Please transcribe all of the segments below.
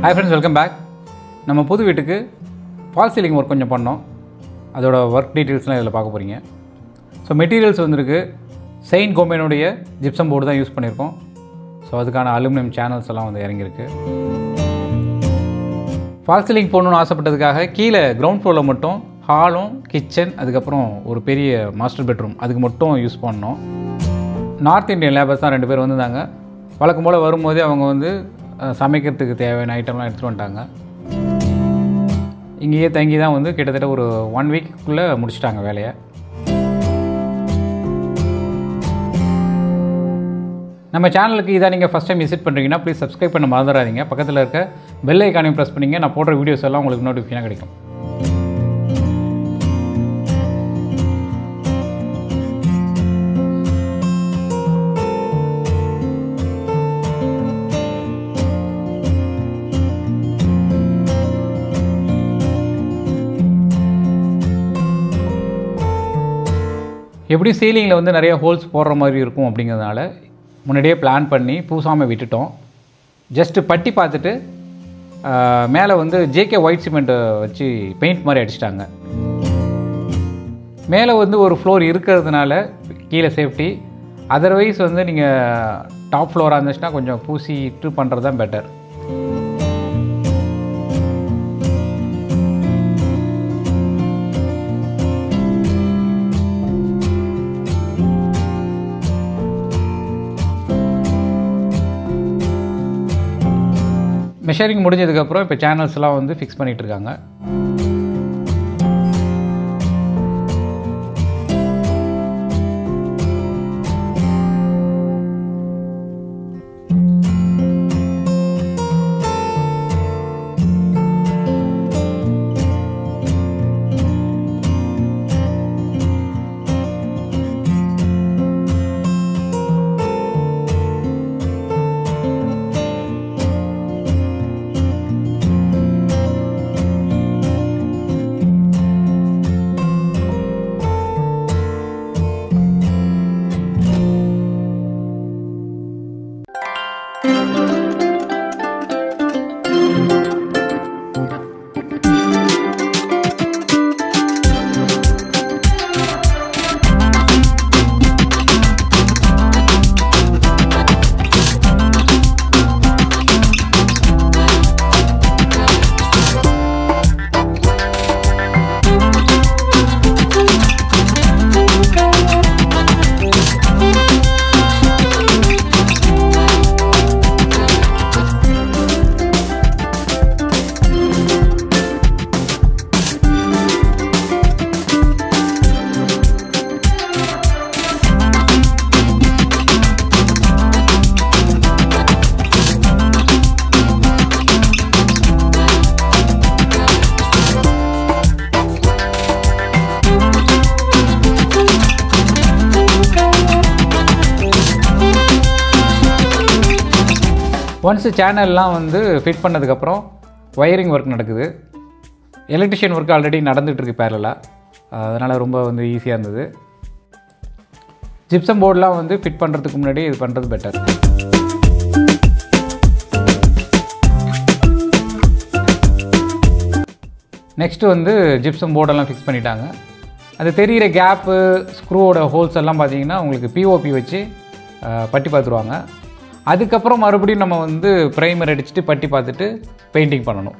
Hi friends, welcome back. நம்ம புது வீட்டுக்கு ஃபால் சீலிங் ஒர்க் கொஞ்சம் பண்ணோம். அதோட ஒர்க் டீட்டெயில்ஸ்லாம் இதில் பார்க்க போகிறீங்க. ஸோ மெட்டீரியல்ஸ் வந்துருக்கு செயின்ட் கோம்பைனுடைய ஜிப்சம் போர்டு தான் யூஸ் பண்ணியிருக்கோம். ஸோ அதுக்கான அலுமினியம் சேனல்ஸ் எல்லாம் வந்து இறங்கியிருக்கு. ஃபால் சீலிங் போடணுன்னு ஆசைப்பட்டதுக்காக கீழே கிரவுண்ட் ஃப்ளோரில் மட்டும் ஹாலும் கிச்சன் அதுக்கப்புறம் ஒரு பெரிய மாஸ்டர் பெட்ரூம் அதுக்கு மட்டும் யூஸ் பண்ணோம். நார்த் இந்தியன் லேபர்ஸ் தான் 2 பேர் வந்திருந்தாங்க. வழக்கம் போல் வரும்போதே அவங்க வந்து சமைக்கிறதுக்கு தேவையான ஐட்டம்லாம் எடுத்துகிட்டு வந்துட்டாங்க. இங்கேயே தங்கி தான் வந்து கிட்டத்தட்ட ஒரு 1 வீக்குள்ளே முடிச்சிட்டாங்க வேலையை. நம்ம சேனலுக்கு இதாக நீங்கள் ஃபஸ்ட் டைம் விசிட் பண்ணுறீங்கன்னா ப்ளீஸ் சப்ஸ்கிரைப் பண்ண மறந்துடாதீங்க. பக்கத்தில் இருக்க பெல் ஐக்கானையும் ப்ரெஸ் பண்ணிங்க. நான் போடுற வீடியோஸ் எல்லாம் உங்களுக்கு நோட்டிஃபிகேஷனாக கிடைக்கும். எப்படி சீலிங்கில் வந்து நிறைய ஹோல்ஸ் போடுற மாதிரி இருக்கும் அப்படிங்கிறதுனால முன்னாடியே பிளான் பண்ணி பூசாமல் விட்டுட்டோம். ஜஸ்ட்டு பட்டி பார்த்துட்டு மேலே வந்து ஜேகே ஒயிட் சிமெண்ட்டை வச்சு பெயிண்ட் மாதிரி அடிச்சிட்டாங்க. மேலே வந்து ஒரு ஃப்ளோர் இருக்கிறதுனால கீழே சேஃப்டி. அதர்வைஸ் வந்து நீங்கள் டாப் ஃப்ளோராக இருந்துச்சுன்னா கொஞ்சம் பூசிட்டு பண்ணுறது தான் பெட்டர். மெஷரிங் முடிஞ்சதுக்கப்புறம் இப்போ சேனல்ஸ்லாம் வந்து ஃபிக்ஸ் பண்ணிகிட்ருக்காங்க. ஒன்ஸ் சேனல்லாம் வந்து ஃபிட் பண்ணதுக்கப்புறம் ஒயரிங் ஒர்க் நடக்குது. எலக்ட்ரிஷியன் ஒர்க் ஆல்ரெடி நடந்துகிட்ருக்கு பேரலாக. அதனால் ரொம்ப வந்து ஈஸியாக இருந்தது. ஜிப்சம் போர்டெலாம் வந்து ஃபிட் பண்ணுறதுக்கு முன்னாடி இது பண்ணுறது பெட்டர். நெக்ஸ்ட்டு வந்து ஜிப்சம் போர்டெல்லாம் ஃபிக்ஸ் பண்ணிட்டாங்க. அது தெரிகிற கேப்பு ஸ்க்ரூவோட ஹோல்ஸ் எல்லாம் பார்த்தீங்கன்னா உங்களுக்கு பிஓபி வச்சு பட்டி பார்த்துருவாங்க. அதுக்கப்புறம் மறுபடியும் நம்ம வந்து ப்ரைமர் அடிச்சுட்டு பட்டி பார்த்துட்டு பெயிண்டிங் பண்ணணும்.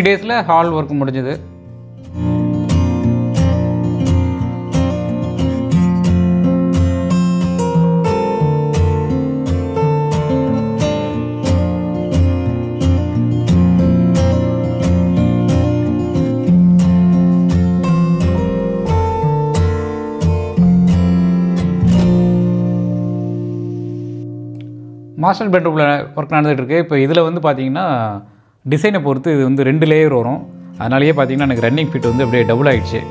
டேஸில் ஹால் ஒர்க் முடிஞ்சது. மாஸ்டர் பெட்ரூமில் ஒர்க் நடந்துகிட்ருக்கு. இப்போ இதில் வந்து பார்த்திங்கன்னா டிசைனை பொறுத்து இது வந்து 2 லேயர் வரும். அதனாலேயே பார்த்திங்கன்னா எனக்கு ரன்னிங் ஃபிட் வந்து அப்படியே டபுள் ஆகிடுச்சு.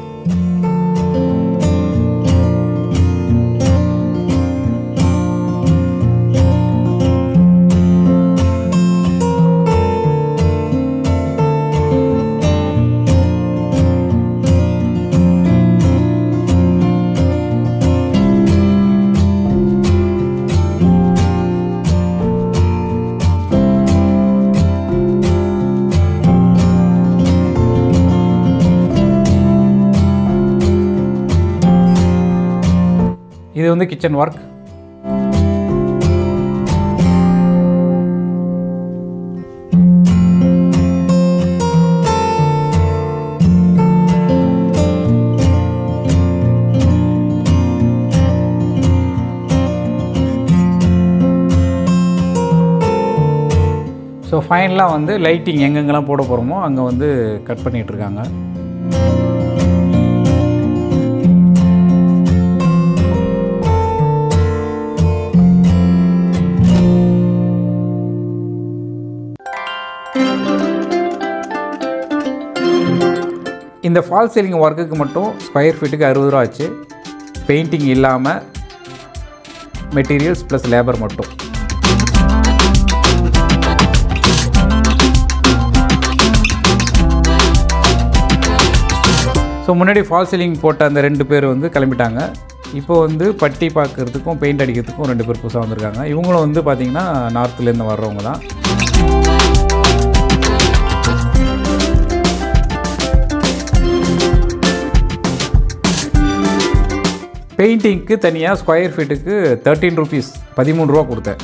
இது வந்து கிச்சன் ஒர்க். ஸோ ஃபைனலாக வந்து லைட்டிங் எங்கெங்கெல்லாம் போட போகிறோமோ அங்கே வந்து கட் பண்ணிகிட்ருக்காங்க. இந்த ஃபால் சீலிங் ஒர்க்குக்கு மட்டும் ஸ்கொயர் ஃபீட்டுக்கு 60 ரூபா ஆச்சு. பெயிண்டிங் இல்லாமல் மெட்டீரியல்ஸ் ப்ளஸ் லேபர் மட்டும். ஸோ முன்னாடி ஃபால் சீலிங் போட்ட அந்த 2 பேர் வந்து கிளம்பிட்டாங்க. இப்போ வந்து பட்டி பார்க்குறதுக்கும் பெயிண்ட் அடிக்கிறதுக்கும் 2 பேர் புதுசாக வந்திருக்காங்க. இவங்களும் வந்து பார்த்திங்கன்னா நார்த்துலேருந்து வர்றவங்க தான். பெயிண்டிங்க்கு தனியாக ஸ்கொயர் ஃபீட்டுக்கு 13 ருபீஸ் 13 ரூபா கொடுத்தேன்.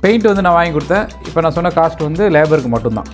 பெயிண்ட் வந்து நான் வாங்கி கொடுத்தேன். இப்போ நான் சொன்ன காஸ்ட் வந்து லேபருக்கு மட்டும்தான்.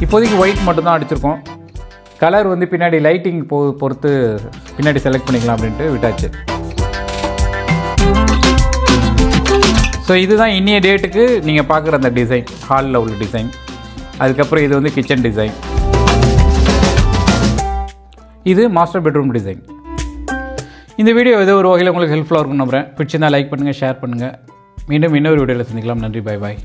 இப்போதைக்கு ஒயிட் மட்டும்தான் அடிச்சிருக்கோம். கலர் வந்து பின்னாடி லைட்டிங் பொறுத்து பின்னாடி செலக்ட் பண்ணிக்கலாம் அப்படின்ட்டு விட்டாச்சு. ஸோ இதுதான் இன்னைய டேட்டுக்கு நீங்கள் பார்க்குற அந்த டிசைன், ஹாலில் உள்ள டிசைன். அதுக்கப்புறம் இது வந்து கிச்சன் டிசைன். இது மாஸ்டர் பெட்ரூம் டிசைன். இந்த வீடியோ ஏதோ ஒரு வகையில் உங்களுக்கு ஹெல்ப்ஃபுல்லாக இருக்கும்னு நம்புகிறேன். பிடிச்சிருந்தால் லைக் பண்ணுங்கள், ஷேர் பண்ணுங்கள். மீண்டும் இன்னொரு வீடியோவில் சந்திக்கலாம். நன்றி, பாய் பாய்.